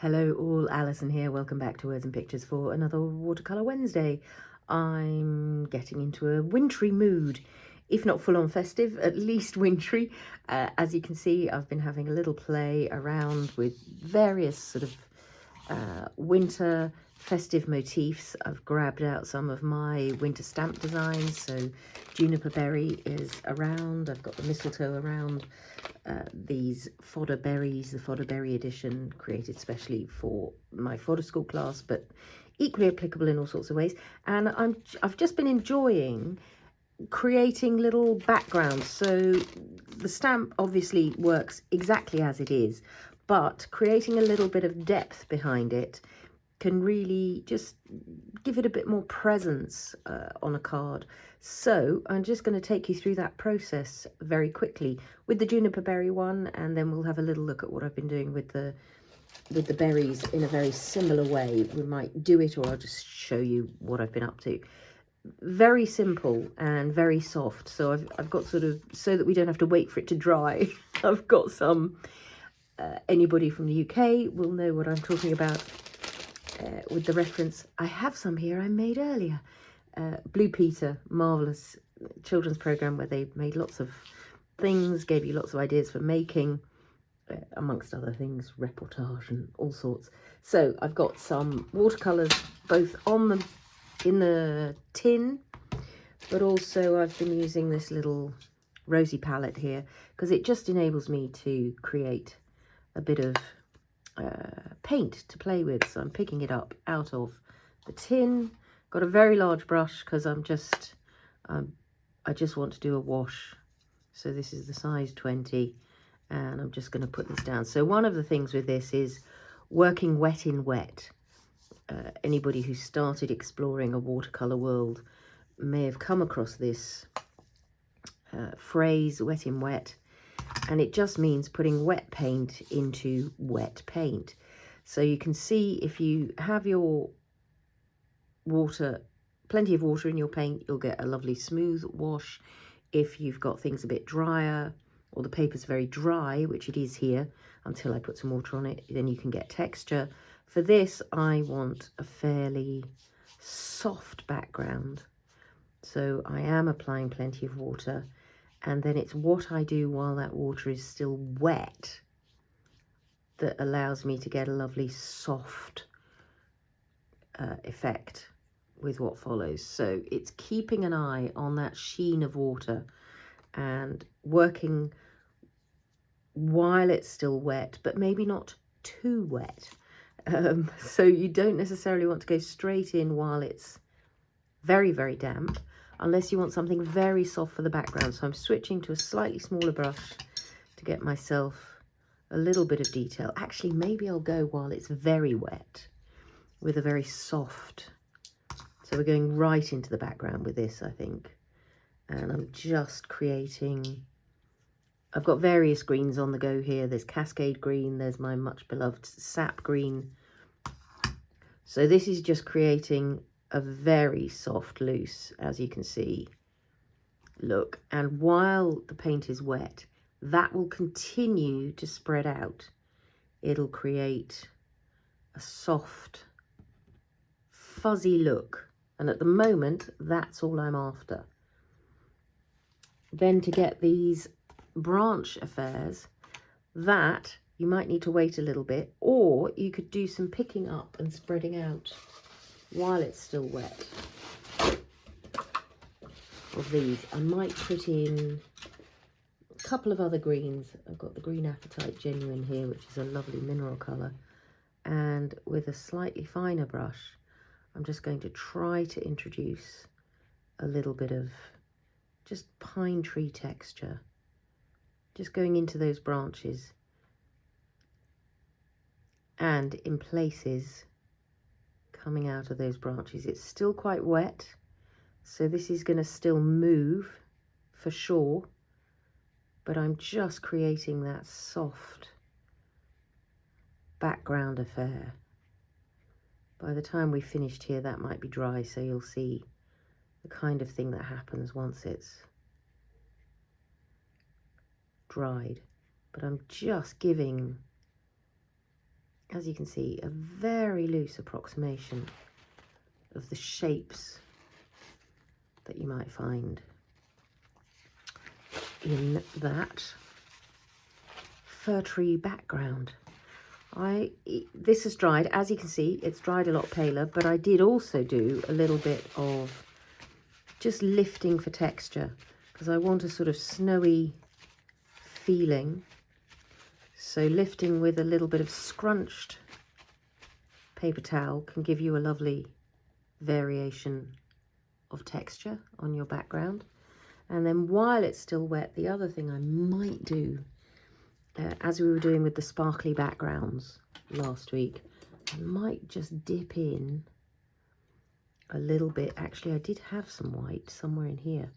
Hello all, Alison here. Welcome back to Words and Pictures for another Watercolour Wednesday. I'm getting into a wintry mood, if not full on festive, at least wintry. As you can see, I've been having a little play around with various sort of winter festive motifs. I've grabbed out some of my winter stamp designs, so Juniper Berry is around, I've got the mistletoe around, these fodder berries, the Fodder Berry Edition, created specially for my fodder school class, but equally applicable in all sorts of ways. And I've just been enjoying creating little backgrounds. So the stamp obviously works exactly as it is, but creating a little bit of depth behind it can really just give it a bit more presence on a card. So I'm just going to take you through that process very quickly with the Juniper Berry one, and then we'll have a little look at what I've been doing with the berries in a very similar way. We might do it, or I'll just show you what I've been up to. Very simple and very soft. So I've got sort of, so that we don't have to wait for it to dry, I've got some, anybody from the UK will know what I'm talking about with the reference. I have some here I made earlier. Blue Peter, marvellous children's programme where they made lots of things, gave you lots of ideas for making, amongst other things, reportage and all sorts. So I've got some watercolours both on in the tin, but also I've been using this little rosy palette here because it just enables me to create a bit of paint to play with. So I'm picking it up out of the tin. Got a very large brush because I just want to do a wash. So this is the size 20, and I'm just going to put this down. So one of the things with this is working wet in wet. Anybody who started exploring a watercolor world may have come across this phrase, wet in wet, and it just means putting wet paint into wet paint. So you can see, if you have your water, plenty of water in your paint, you'll get a lovely smooth wash. If you've got things a bit drier, or the paper's very dry, which it is here until I put some water on it, then you can get texture. For this, I want a fairly soft background, so I am applying plenty of water, and then it's what I do while that water is still wet that allows me to get a lovely soft effect with what follows. So it's keeping an eye on that sheen of water and working while it's still wet, but maybe not too wet. So you don't necessarily want to go straight in while it's very, very damp, unless you want something very soft for the background. So I'm switching to a slightly smaller brush to get myself a little bit of detail. Actually, maybe I'll go while it's very wet with a very soft. So we're going right into the background with this, I think. And I'm just creating, I've got various greens on the go here. There's Cascade green, there's my much beloved sap green. So this is just creating a very soft loose, as you can see, look. And while the paint is wet, that will continue to spread out. It'll create a soft, fuzzy look. And at the moment, that's all I'm after. Then to get these branch affairs, that you might need to wait a little bit, or you could do some picking up and spreading out while it's still wet. Of these, I might put in a couple of other greens. I've got the Green Apatite Genuine here, which is a lovely mineral colour, and with a slightly finer brush, I'm just going to try to introduce a little bit of just pine tree texture, just going into those branches, and in places coming out of those branches. It's still quite wet, so this is going to still move for sure, but I'm just creating that soft background affair. By the time we've finished here, that might be dry, so you'll see the kind of thing that happens once it's dried. But I'm just giving as you can see, a very loose approximation of the shapes that you might find in that fir tree background. This has dried, as you can see, it's dried a lot paler, but I did also do a little bit of just lifting for texture because I want a sort of snowy feeling. So lifting with a little bit of scrunched paper towel can give you a lovely variation of texture on your background. And then while it's still wet, the other thing I might do, as we were doing with the sparkly backgrounds last week, I might just dip in a little bit. Actually, I did have some white somewhere in here.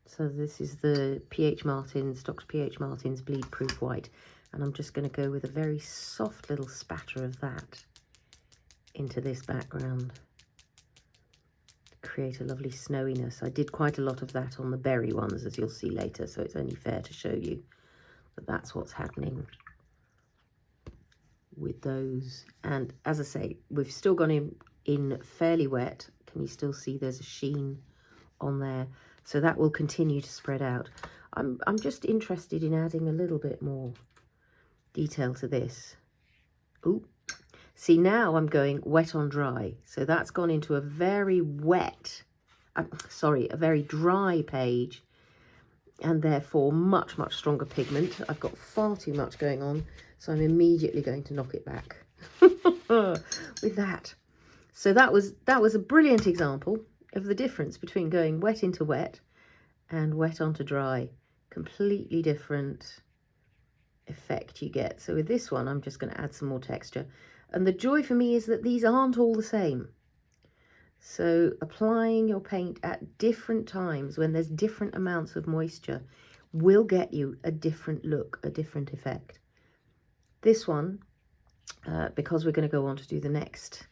So this is the Dr. P.H. Martin's Bleed Proof White. And I'm just going to go with a very soft little spatter of that into this background. Create a lovely snowiness. I did quite a lot of that on the berry ones, as you'll see later, so it's only fair to show you that that's what's happening with those. And as I say, we've still gone in fairly wet. Can you still see there's a sheen on there? So that will continue to spread out. I'm just interested in adding a little bit more detail to this. Ooh, see, now I'm going wet on dry. So that's gone into a very wet, a very dry page, and therefore much, much stronger pigment. I've got far too much going on, so I'm immediately going to knock it back with that. So that was a brilliant example of the difference between going wet into wet and wet onto dry. Completely different effect you get. So with this one, I'm just going to add some more texture. And the joy for me is that these aren't all the same. So applying your paint at different times when there's different amounts of moisture will get you a different look, a different effect. This one, because we're going to go on to do the next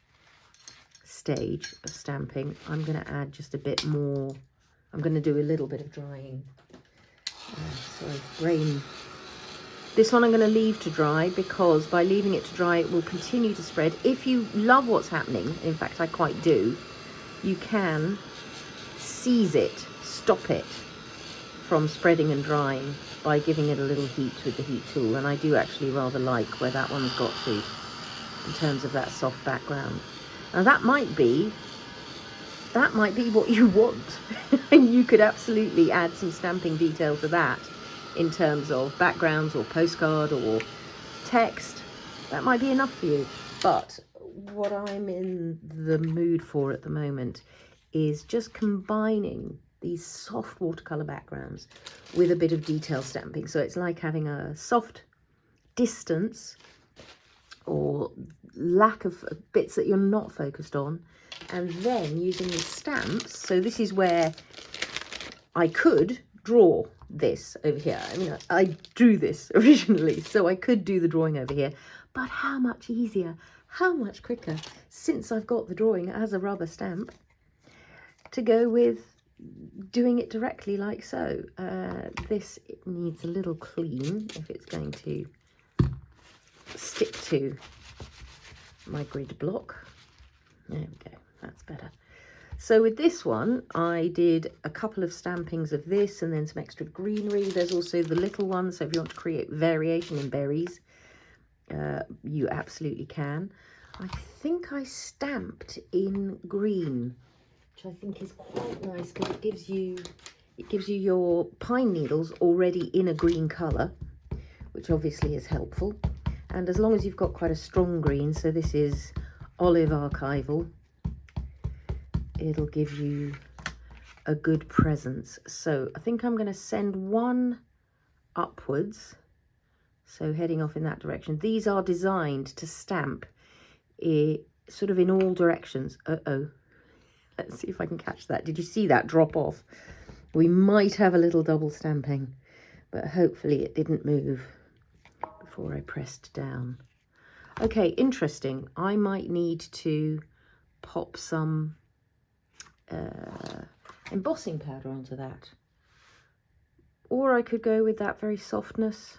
stage of stamping, I'm going to add just a bit more. I'm going to do a little bit of drying. This one I'm going to leave to dry, because by leaving it to dry it will continue to spread. If you love what's happening, in fact I quite do, you can seize it, stop it from spreading and drying by giving it a little heat with the heat tool. And I do actually rather like where that one's got to in terms of that soft background. Now that might be what you want. And you could absolutely add some stamping detail to that in terms of backgrounds or postcard or text. That might be enough for you. But what I'm in the mood for at the moment is just combining these soft watercolor backgrounds with a bit of detail stamping. So it's like having a soft distance or lack of bits that you're not focused on, and then using the stamps. So this is where I could draw this over here. I mean, I drew this originally, so I could do the drawing over here, but how much easier, how much quicker, since I've got the drawing as a rubber stamp, to go with doing it directly like so. This needs a little clean if it's going to stick to my grid block. There we go, that's better. So with this one, I did a couple of stampings of this and then some extra greenery. There's also the little one, so if you want to create variation in berries, you absolutely can. I think I stamped in green, which I think is quite nice because it gives you your pine needles already in a green colour, which obviously is helpful. And as long as you've got quite a strong green, so this is Olive Archival, it'll give you a good presence. So I think I'm going to send one upwards, so heading off in that direction. These are designed to stamp sort of in all directions. Let's see if I can catch that. Did you see that drop off? We might have a little double stamping, but hopefully it didn't move before I pressed down. Okay, interesting. I might need to pop some embossing powder onto that, or I could go with that very softness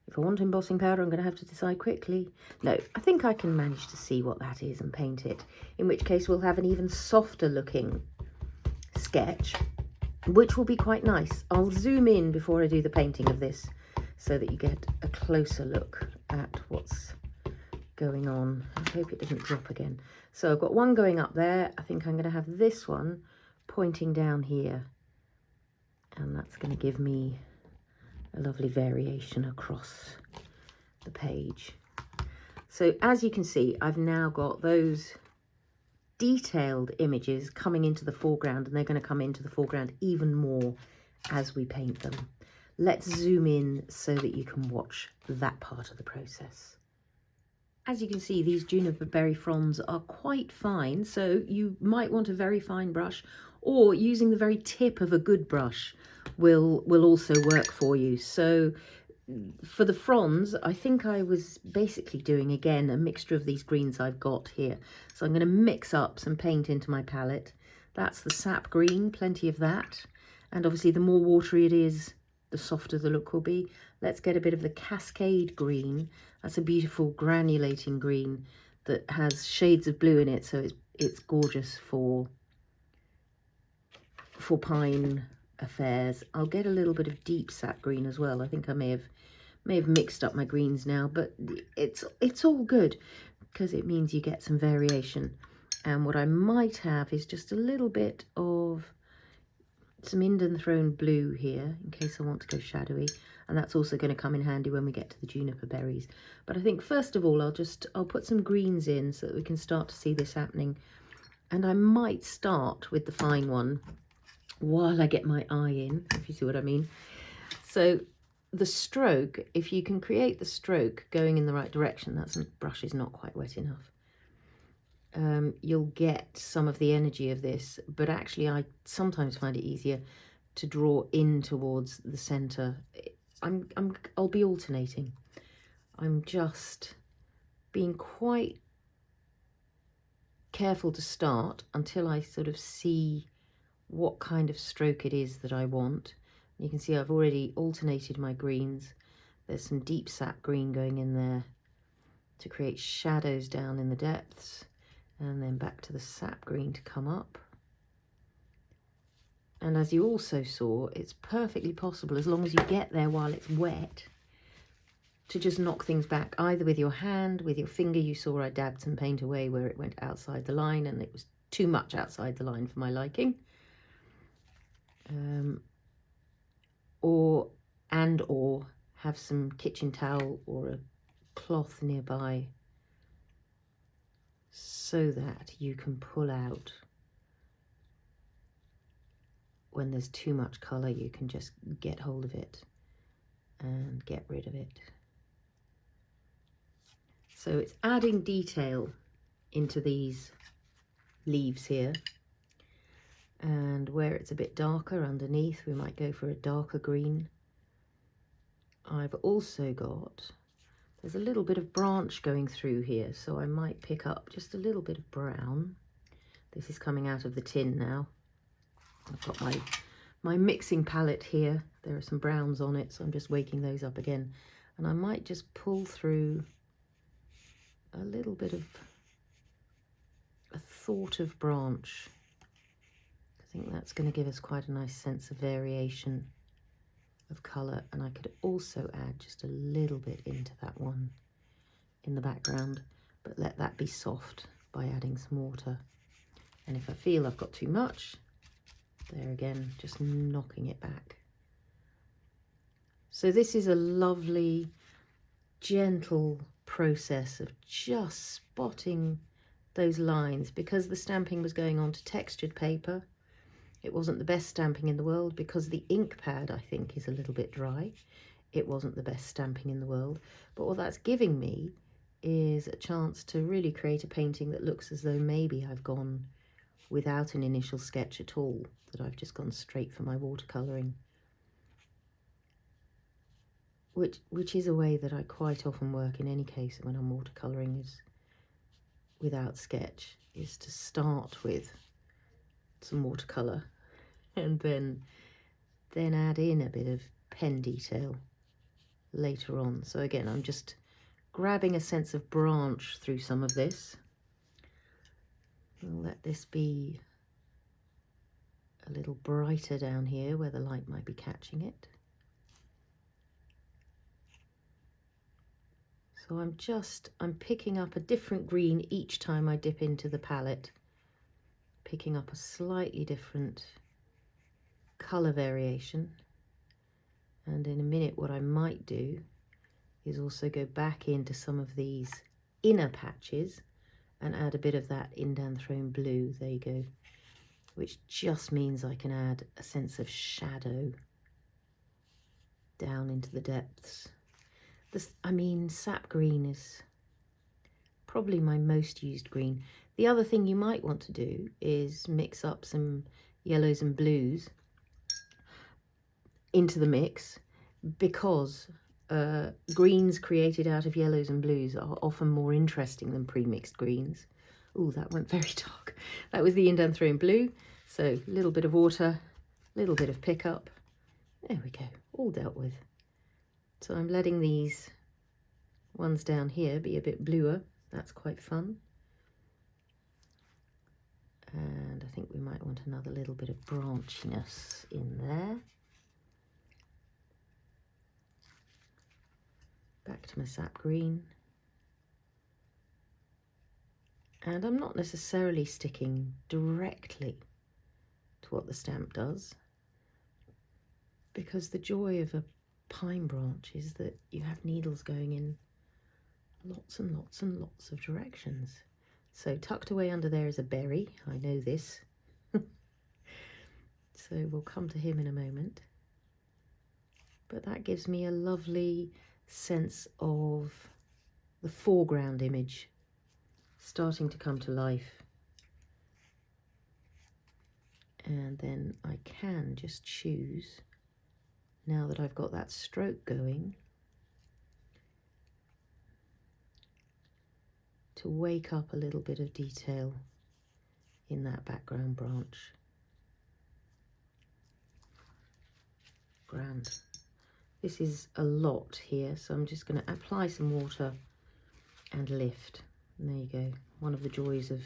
If I want embossing powder, I'm going to have to decide quickly. No, I think I can manage to see what that is and paint it, in which case we'll have an even softer looking sketch, which will be quite nice. I'll zoom in before I do the painting of this so that you get a closer look at what's going on. I hope it doesn't drop again. So I've got one going up there. I think I'm going to have this one pointing down here, and that's going to give me a lovely variation across the page. So as you can see, I've now got those detailed images coming into the foreground, and they're going to come into the foreground even more as we paint them. Let's zoom in so that you can watch that part of the process. As you can see, these juniper berry fronds are quite fine, so you might want a very fine brush, or using the very tip of a good brush will also work for you. So for the fronds, I think I was basically doing, again, a mixture of these greens I've got here. So I'm going to mix up some paint into my palette. That's the sap green, plenty of that. And obviously the more watery it is, the softer the look will be. Let's get a bit of the Cascade green. That's a beautiful granulating green that has shades of blue in it, so it's gorgeous for pine affairs. I'll get a little bit of deep sap green as well. I think I may have mixed up my greens now, but it's all good because it means you get some variation. And what I might have is just a little bit of some Indanthrone blue here in case I want to go shadowy, and that's also going to come in handy when we get to the juniper berries. But I think first of all I'll put some greens in so that we can start to see this happening, and I might start with the fine one while I get my eye in, if you see what I mean. So the stroke, if you can create the stroke going in the right direction, that brush is not quite wet enough, you'll get some of the energy of this. But actually I sometimes find it easier to draw in towards the center. I'll be alternating. I'm just being quite careful to start until I sort of see what kind of stroke it is that I want. You can see I've already alternated my greens. There's some deep sap green going in there to create shadows down in the depths, and then back to the sap green to come up. And as you also saw, it's perfectly possible, as long as you get there while it's wet, to just knock things back, either with your hand, with your finger. You saw I dabbed some paint away where it went outside the line, and it was too much outside the line for my liking. Or have some kitchen towel or a cloth nearby so that you can pull out when there's too much colour. You can just get hold of it and get rid of it. So it's adding detail into these leaves here, and where it's a bit darker underneath we might go for a darker green. I've also got, there's a little bit of branch going through here, so I might pick up just a little bit of brown. This is coming out of the tin now. I've got my mixing palette here. There are some browns on it, so I'm just waking those up again. And I might just pull through a little bit of a thought of branch. I think that's going to give us quite a nice sense of variation of colour. And I could also add just a little bit into that one in the background, but let that be soft by adding some water. And if I feel I've got too much, there again, just knocking it back. So this is a lovely, gentle process of just spotting those lines, because the stamping was going on to textured paper. It wasn't the best stamping in the world because the ink pad, I think, is a little bit dry. It wasn't the best stamping in the world, but what that's giving me is a chance to really create a painting that looks as though maybe I've gone without an initial sketch at all, that I've just gone straight for my watercolouring, which is a way that I quite often work in any case when I'm watercolouring, is without sketch, is to start with some watercolour and then add in a bit of pen detail later on. So again, I'm just grabbing a sense of branch through some of this. We'll let this be a little brighter down here where the light might be catching it. So I'm picking up a different green each time I dip into the palette, picking up a slightly different colour variation. And in a minute, what I might do is also go back into some of these inner patches and add a bit of that Indanthrone blue. There you go. Which just means I can add a sense of shadow down into the depths. Sap green is probably my most used green. The other thing you might want to do is mix up some yellows and blues into the mix, because greens created out of yellows and blues are often more interesting than pre-mixed greens. Oh, that went very dark. That was the Indanthrone blue. So a little bit of water, a little bit of pickup. There we go, all dealt with. So I'm letting these ones down here be a bit bluer. That's quite fun. And I think we might want another little bit of branchiness in there. Back to my sap green. And I'm not necessarily sticking directly to what the stamp does, because the joy of a pine branch is that you have needles going in lots and lots and lots of directions. So tucked away under there is a berry. I know this. So we'll come to him in a moment. But that gives me a lovely sense of the foreground image starting to come to life. And then I can just choose, now that I've got that stroke going, to wake up a little bit of detail in that background branch. Grand. This is a lot here, so I'm just going to apply some water and lift. And there you go. One of the joys of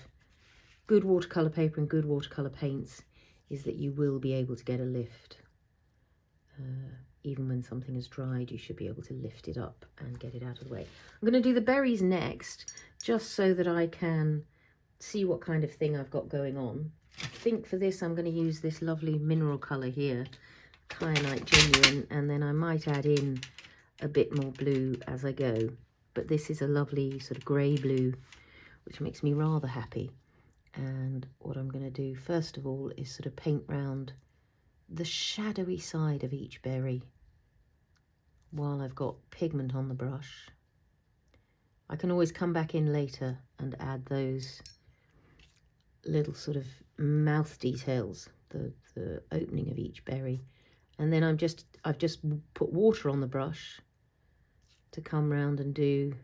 good watercolour paper and good watercolour paints is that you will be able to get a lift. Even when something is dried, you should be able to lift it up and get it out of the way. I'm going to do the berries next, just so that I can see what kind of thing I've got going on. I think for this I'm going to use this lovely mineral colour here, Kyanite Genuine, and then I might add in a bit more blue as I go. But this is a lovely sort of grey blue, which makes me rather happy. And what I'm going to do first of all is sort of paint round the shadowy side of each berry while I've got pigment on the brush. I can always come back in later and add those little sort of mouth details, the opening of each berry. And then I've just put water on the brush to come round and do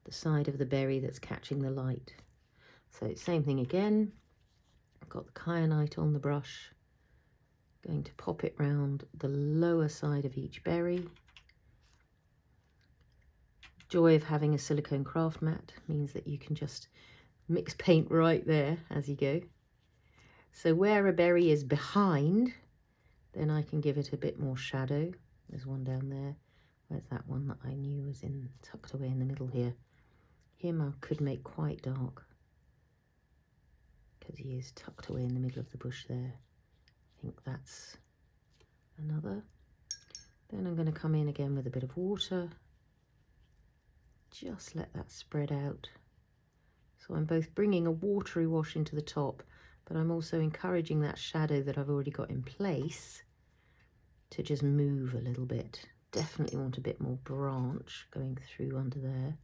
the side of the berry that's catching the light. So same thing again. I've got the kyanite on the brush. Going to pop it round the lower side of each berry. Joy of having a silicone craft mat means that you can just mix paint right there as you go. So where a berry is behind, then I can give it a bit more shadow. There's one down there. Where's that one that I knew was tucked away in the middle here? Him I could make quite dark, because he is tucked away in the middle of the bush there. I think that's another. Then I'm going to come in again with a bit of water. Just let that spread out. So I'm both bringing a watery wash into the top, but I'm also encouraging that shadow that I've already got in place to just move a little bit. Definitely want a bit more branch going through under there.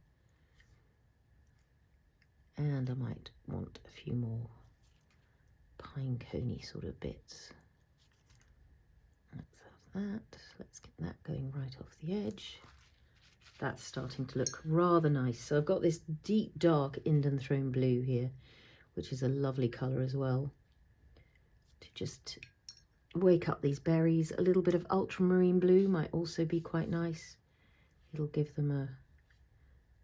And I might want a few more pine coney sort of bits. Let's have that. Let's get that going right off the edge. That's starting to look rather nice. So I've got this deep dark Indanthrone blue here, which is a lovely colour as well, to just wake up these berries. A little bit of ultramarine blue might also be quite nice. It'll give them a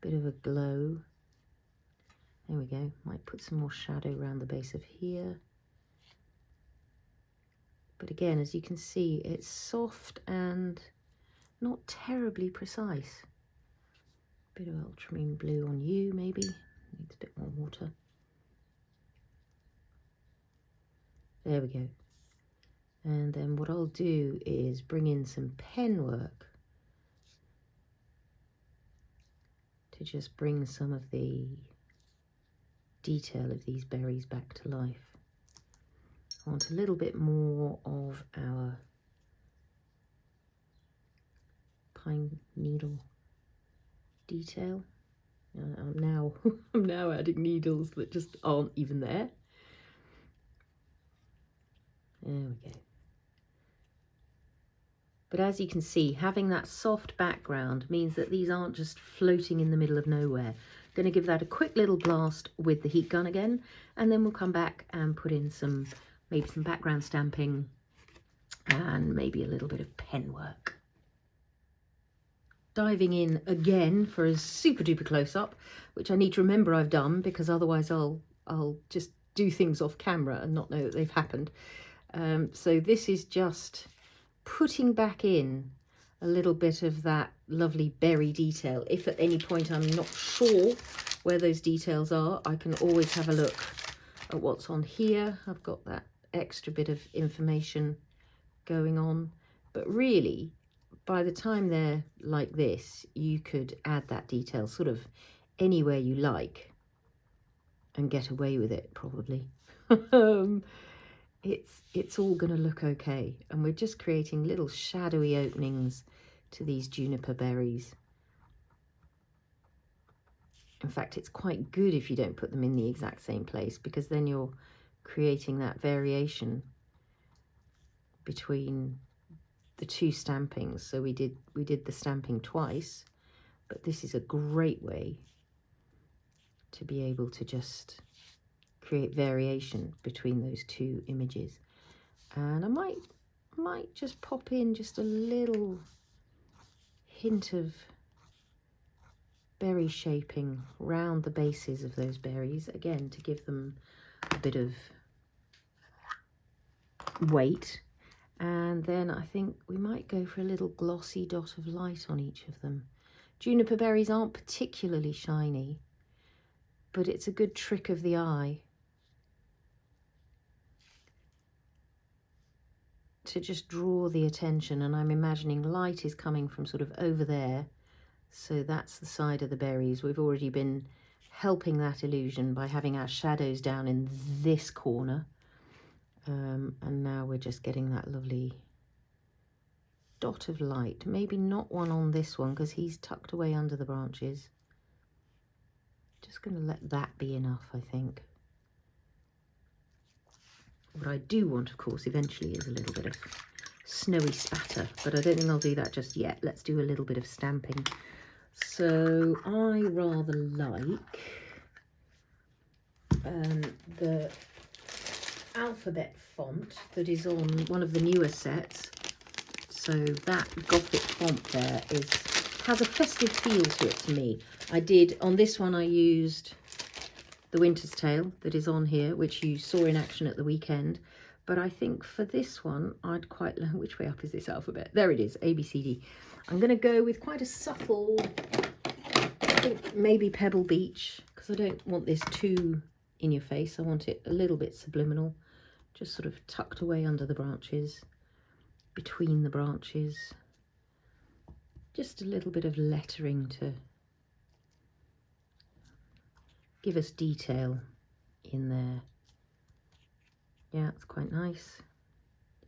bit of a glow. There we go. Might put some more shadow around the base of here. But again, as you can see, it's soft and not terribly precise. Bit of ultramarine blue on you, maybe. Needs a bit more water. There we go. And then what I'll do is bring in some pen work to just bring some of the detail of these berries back to life. I want a little bit more of our pine needle detail. I'm now adding needles that just aren't even there. There we go. But as you can see, having that soft background means that these aren't just floating in the middle of nowhere. Going to give that a quick little blast with the heat gun again, and then we'll come back and put in maybe some background stamping and maybe a little bit of pen work. Diving in again for a super duper close up, which I need to remember I've done, because otherwise I'll just do things off camera and not know that they've happened. So this is just putting back in a little bit of that lovely berry detail. If at any point I'm not sure where those details are, I can always have a look at what's on here. I've got that extra bit of information going on, but really by the time they're like this, you could add that detail sort of anywhere you like and get away with it, probably. It's all going to look okay, and we're just creating little shadowy openings to these juniper berries. In fact, it's quite good if you don't put them in the exact same place, because then you're creating that variation between the two stampings. So we did the stamping twice, but this is a great way to be able to just create variation between those two images. And I might just pop in just a little hint of berry shaping round the bases of those berries, again to give them a bit of weight. And then I think we might go for a little glossy dot of light on each of them. Juniper berries aren't particularly shiny, but it's a good trick of the eye to just draw the attention. And I'm imagining light is coming from sort of over there, so that's the side of the berries. We've already been helping that illusion by having our shadows down in this corner, and now we're just getting that lovely dot of light. Maybe not one on this one because he's tucked away under the branches. Just going to let that be enough, I think. What I do want, of course, eventually is a little bit of snowy spatter, but I don't think I'll do that just yet. Let's do a little bit of stamping. So I rather like the alphabet font that is on one of the newer sets. So that Gothic font there has a festive feel to it to me. On this one I used the Winter's Tale that is on here, which you saw in action at the weekend. But I think for this one, I'd quite like, which way up is this alphabet? There it is, A, B, C, D. I'm going to go with quite a subtle, I think maybe Pebble Beach, because I don't want this too in your face. I want it a little bit subliminal, just sort of tucked away under the branches, between the branches. Just a little bit of lettering to give us detail in there. Yeah, it's quite nice.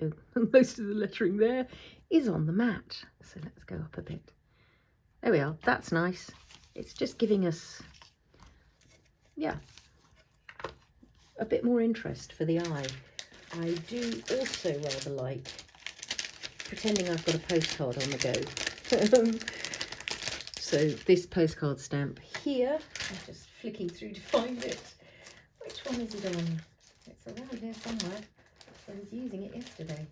Oh, most of the lettering there is on the mat, so let's go up a bit. There we are. That's nice. It's just giving us, yeah, a bit more interest for the eye. I do also rather like pretending I've got a postcard on the go. So this postcard stamp here, I'm just flicking through to find it. Which one is it on? It's around here somewhere. I was using it yesterday.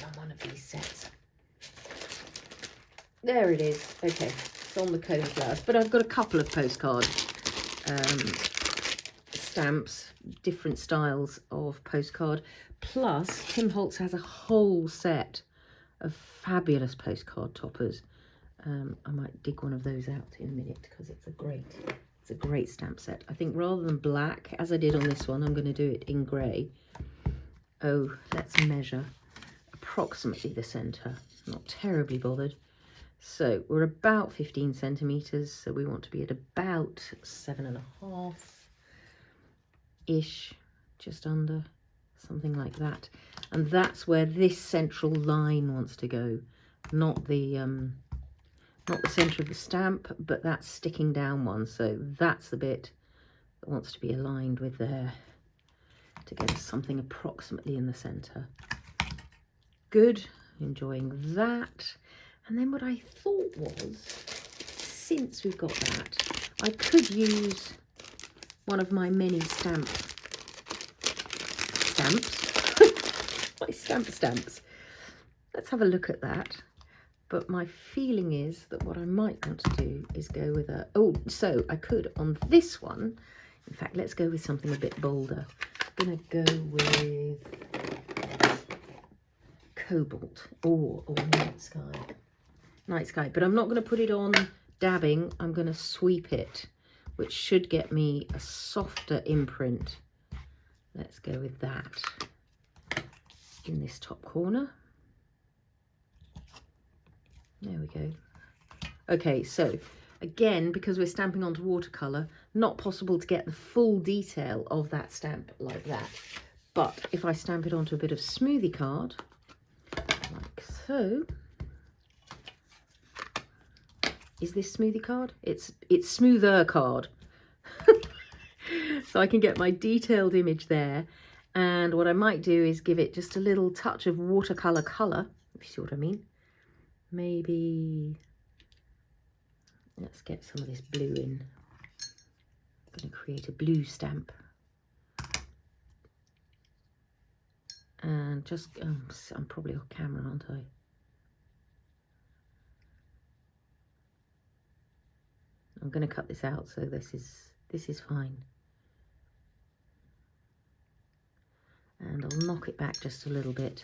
On one of these sets. There it is. Okay, it's on the Coneflowers. But I've got a couple of postcard stamps, different styles of postcard. Plus, Tim Holtz has a whole set of fabulous postcard toppers. I might dig one of those out in a minute because it's a great stamp set. I think rather than black, as I did on this one, I'm going to do it in grey. Oh, let's measure approximately the centre. Not terribly bothered. So we're about 15 centimetres, so we want to be at about 7.5-ish, just under, something like that. And that's where this central line wants to go, not the centre of the stamp, but that sticking down one. So that's the bit that wants to be aligned with there to get us something approximately in the centre. Good, enjoying that. And then what I thought was, since we've got that, I could use one of my many stamps. My stamps. Let's have a look at that. But my feeling is that what I might want to do is go with a... Oh, so I could on this one. In fact, let's go with something a bit bolder. I'm going to go with Cobalt or Night Sky. Night Sky, but I'm not going to put it on dabbing. I'm going to sweep it, which should get me a softer imprint. Let's go with that in this top corner. There we go. Okay, so again, because we're stamping onto watercolour, not possible to get the full detail of that stamp like that. But if I stamp it onto a bit of smoothie card, like so. Is this smoothie card? It's smoother card. So I can get my detailed image there. And what I might do is give it just a little touch of watercolour colour, if you see what I mean. Maybe, let's get some of this blue in. I'm going to create a blue stamp. And just, I'm probably off camera, aren't I? I'm going to cut this out, so this is fine. And I'll knock it back just a little bit.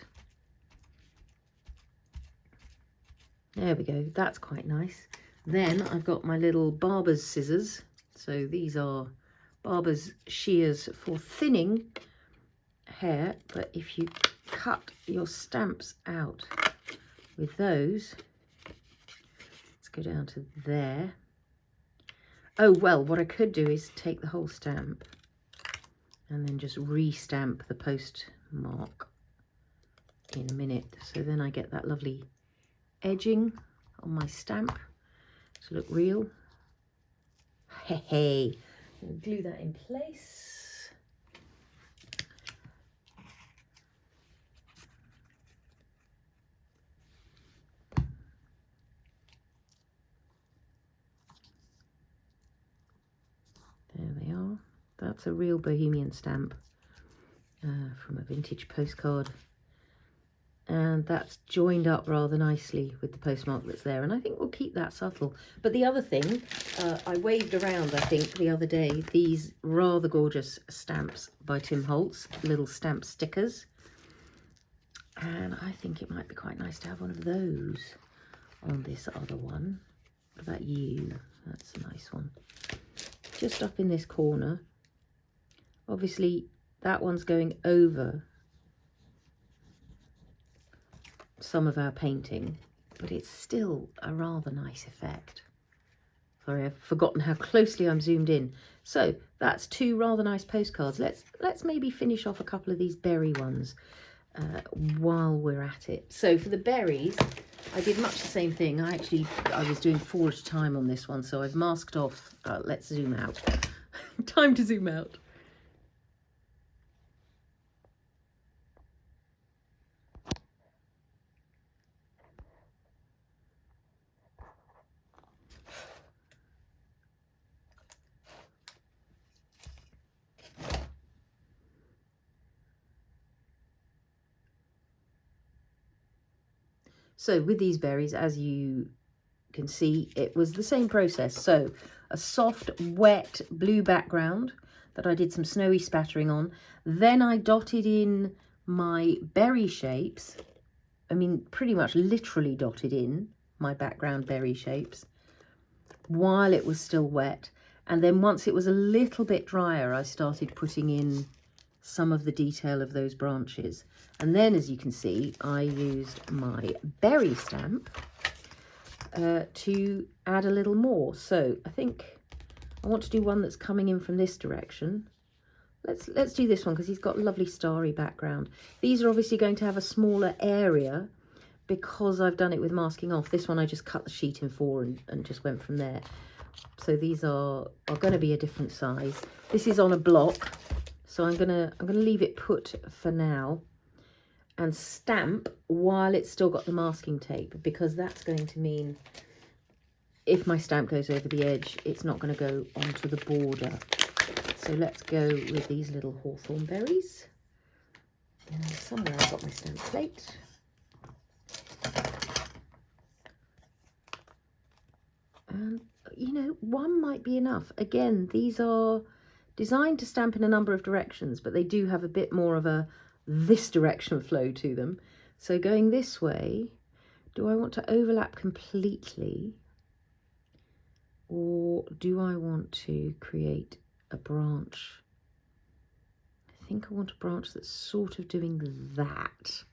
There we go, that's quite nice. Then I've got my little barber's scissors. So these are barber's shears for thinning hair, but if you cut your stamps out with those, let's go down to there. Oh, well, what I could do is take the whole stamp and then just re-stamp the postmark in a minute. So then I get that lovely edging on my stamp to look real. Hey, glue that in place. There they are. That's a real Bohemian stamp from a vintage postcard. And that's joined up rather nicely with the postmark that's there. And I think we'll keep that subtle. But the other thing, I waved around, I think, the other day, these rather gorgeous stamps by Tim Holtz, little stamp stickers. And I think it might be quite nice to have one of those on this other one. What about you? That's a nice one. Just up in this corner. Obviously, that one's going over some of our painting, but it's still a rather nice effect. Sorry, I've forgotten how closely I'm zoomed in. So that's two rather nice postcards. Let's maybe finish off a couple of these berry ones while we're at it. So for the berries, I did much the same thing. I was doing 4 at a time on this one, so I've masked off. Let's zoom out. Time to zoom out. So with these berries, as you can see, it was the same process. So a soft, wet blue background that I did some snowy spattering on. Then I dotted in my berry shapes. I mean, pretty much literally dotted in my background berry shapes while it was still wet. And then once it was a little bit drier, I started putting in some of the detail of those branches. And then, as you can see, I used my berry stamp to add a little more. So I think I want to do one that's coming in from this direction. Let's do this one because he's got a lovely starry background. These are obviously going to have a smaller area because I've done it with masking off. This one I just cut the sheet in four and just went from there. So these are going to be a different size. This is on a block, so I'm gonna leave it put for now and stamp while it's still got the masking tape, because that's going to mean if my stamp goes over the edge, it's not going to go onto the border. So let's go with these little hawthorn berries. And somewhere I've got my stamp plate. And, you know, one might be enough. Again, these are designed to stamp in a number of directions, but they do have a bit more of a this direction flow to them. So going this way, do I want to overlap completely? Or do I want to create a branch? I think I want a branch that's sort of doing that.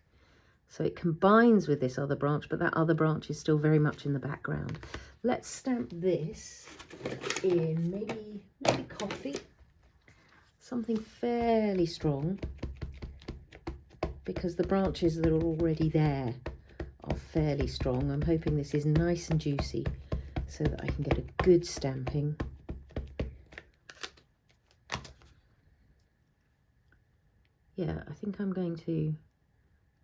So it combines with this other branch, but that other branch is still very much in the background. Let's stamp this in maybe coffee, something fairly strong, because the branches that are already there are fairly strong. I'm hoping this is nice and juicy so that I can get a good stamping. Yeah, I think I'm going to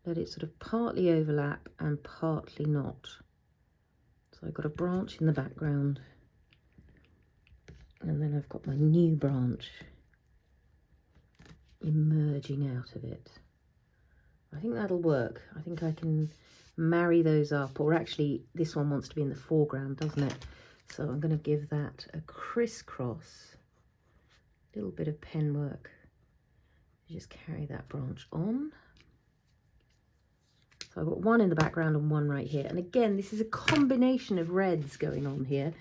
let it sort of partly overlap and partly not. So I've got a branch in the background, and then I've got my new branch emerging out of it. I think that'll work. I think I can marry those up, or actually this one wants to be in the foreground, doesn't it? So I'm going to give that a crisscross, little bit of pen work. Just carry that branch on. So I've got one in the background and one right here. And again, this is a combination of reds going on here.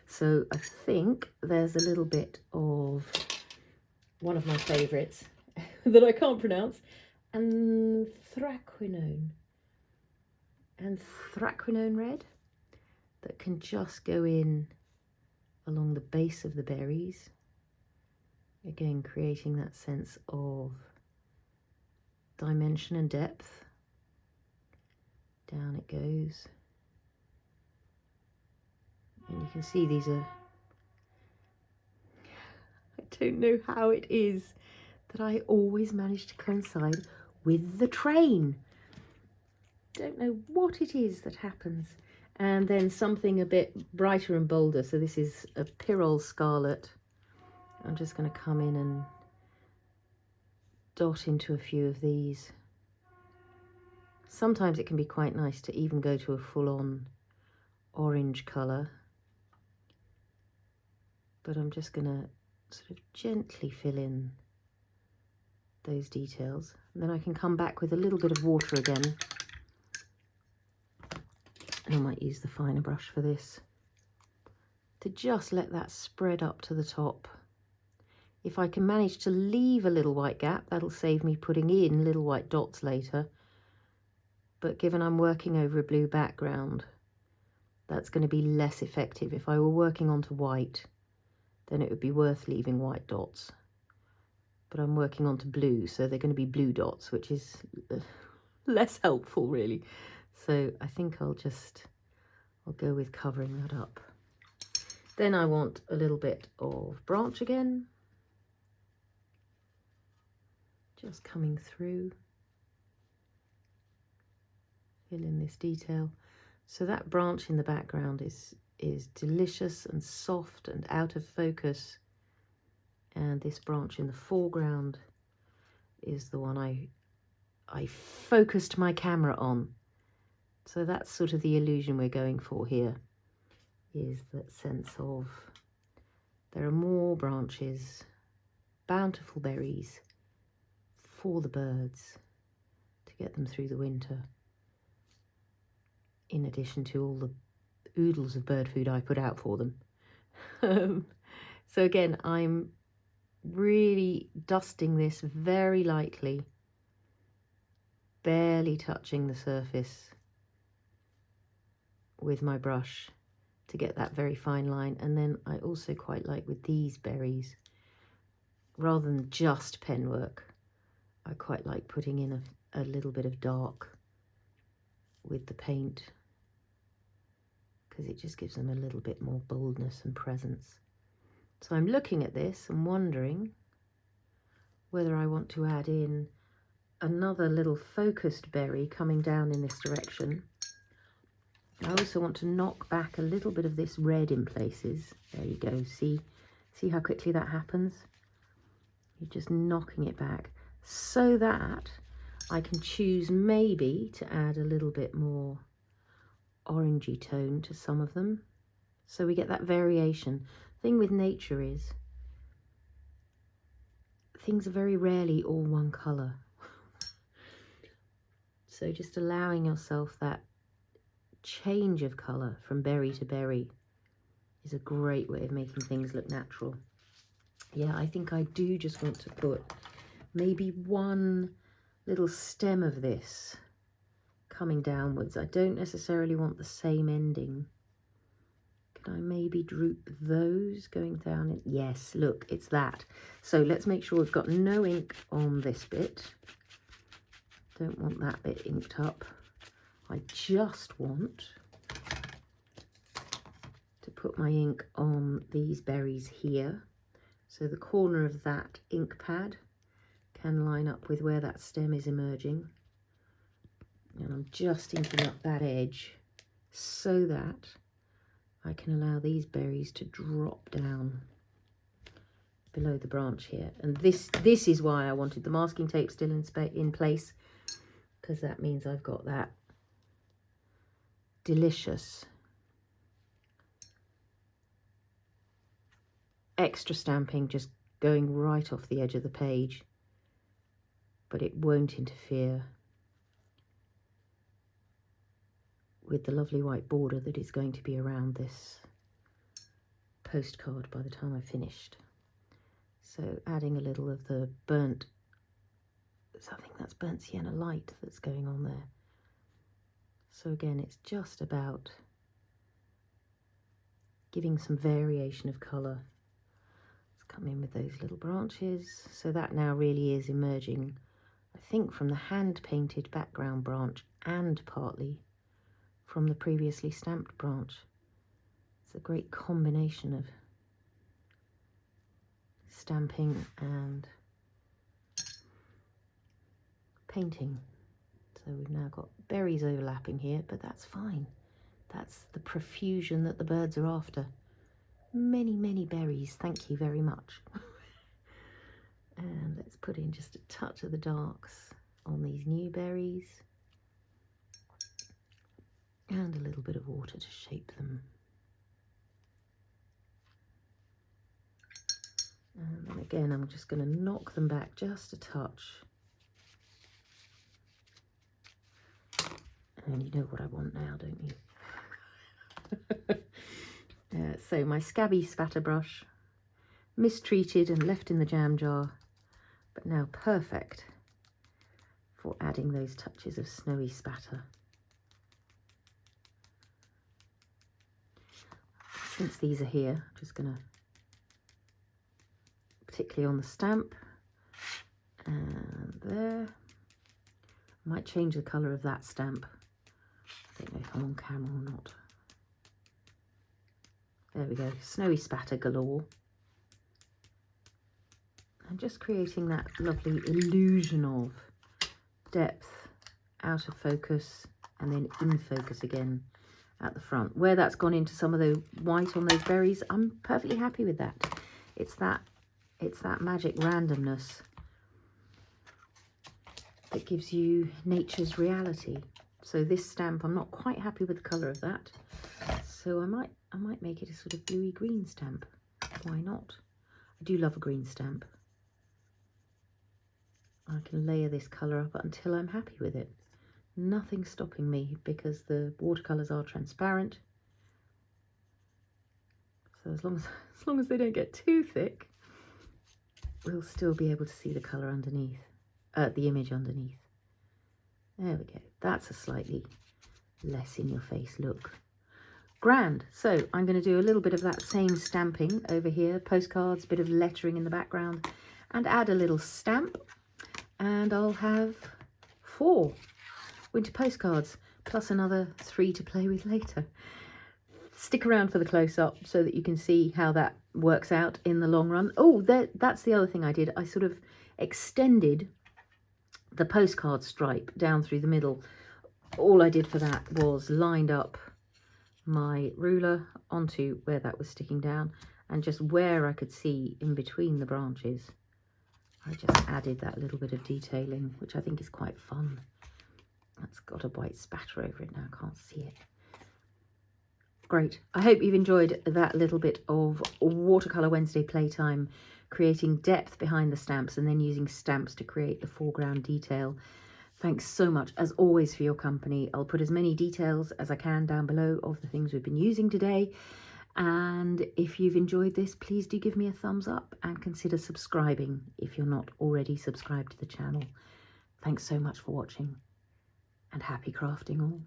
So I think there's a little bit of one of my favourites that I can't pronounce. Anthraquinoid red that can just go in along the base of the berries. Again, creating that sense of dimension and depth. Down it goes. And you can see these are, I don't know how it is that I always manage to coincide with the train. Don't know what it is that happens. And then something a bit brighter and bolder. So this is a Pyrrol Scarlet. I'm just going to come in and dot into a few of these. Sometimes it can be quite nice to even go to a full-on orange colour. But I'm just going to sort of gently fill in those details. And then I can come back with a little bit of water again. And I might use the finer brush for this, to just let that spread up to the top. If I can manage to leave a little white gap, that'll save me putting in little white dots later. But given I'm working over a blue background, that's going to be less effective. If I were working onto white, then it would be worth leaving white dots. But I'm working onto blue, so they're going to be blue dots, which is less helpful really. So I think I'll go with covering that up. Then I want a little bit of branch again. Just coming through. Fill in this detail. So that branch in the background is delicious and soft and out of focus. And this branch in the foreground is the one I focused my camera on So that's sort of the illusion we're going for here, is that sense of there are more branches, bountiful berries for the birds to get them through the winter, in addition to all the oodles of bird food I put out for them. So again, I'm really dusting this very lightly, barely touching the surface with my brush to get that very fine line. And then I also quite like with these berries, rather than just pen work, I quite like putting in a little bit of dark with the paint, because it just gives them a little bit more boldness and presence. So I'm looking at this and wondering whether I want to add in another little focused berry coming down in this direction. I also want to knock back a little bit of this red in places. There you go, see how quickly that happens? You're just knocking it back so that I can choose maybe to add a little bit more orangey tone to some of them, so we get that variation. Thing with nature is things are very rarely all one colour. So just allowing yourself that change of colour from berry to berry is a great way of making things look natural. Yeah, I think I do just want to put maybe one little stem of this coming downwards. I don't necessarily want the same ending. Can I maybe droop those going down? Yes, look, it's that. So let's make sure we've got no ink on this bit. Don't want that bit inked up. I just want to put my ink on these berries here, so the corner of that ink pad can line up with where that stem is emerging. And I'm just inking up that edge so that I can allow these berries to drop down below the branch here. And this is why I wanted the masking tape still in place, because that means I've got that delicious extra stamping just going right off the edge of the page, but it won't interfere with the lovely white border that is going to be around this postcard by the time I've finished. So adding a little of the burnt, I think that's burnt sienna light that's going on there. So again, it's just about giving some variation of colour. Let's come in with those little branches. So that now really is emerging, I think, from the hand-painted background branch and partly from the previously stamped branch. It's a great combination of stamping and painting. So we've now got berries overlapping here, but that's fine. That's the profusion that the birds are after. Many, many berries, thank you very much. And let's put in just a touch of the darks on these new berries. And a little bit of water to shape them. And then again, I'm just going to knock them back just a touch. And you know what I want now, don't you? So my scabby spatter brush, mistreated and left in the jam jar, but now perfect for adding those touches of snowy spatter. Since these are here, I'm just going to, particularly on the stamp, and there, I might change the colour of that stamp. I don't know if I'm on camera or not. There we go, snowy spatter galore. And just creating that lovely illusion of depth, out of focus, and then in focus again at the front. Where that's gone into some of the white on those berries, I'm perfectly happy with that. It's that magic randomness that gives you nature's reality. So this stamp, I'm not quite happy with the colour of that. So I might make it a sort of bluey green stamp. Why not? I do love a green stamp. I can layer this colour up until I'm happy with it. Nothing stopping me because the watercolours are transparent. So as long as they don't get too thick, we'll still be able to see the colour underneath, the image underneath. There we go. That's a slightly less in your face look. Grand. So I'm going to do a little bit of that same stamping over here, postcards, bit of lettering in the background, and add a little stamp. And I'll have 4 winter postcards, plus another 3 to play with later. Stick around for the close-up so that you can see how that works out in the long run. Oh, that's the other thing I did. I sort of extended the postcard stripe down through the middle. All I did for that was lined up my ruler onto where that was sticking down, and just where I could see in between the branches, I just added that little bit of detailing, which I think is quite fun. That's got a white spatter over it now, I can't see it. Great. I hope you've enjoyed that little bit of Watercolour Wednesday playtime, creating depth behind the stamps and then using stamps to create the foreground detail. Thanks so much, as always, for your company. I'll put as many details as I can down below of the things we've been using today. And if you've enjoyed this, please do give me a thumbs up and consider subscribing if you're not already subscribed to the channel. Thanks so much for watching, and happy crafting all.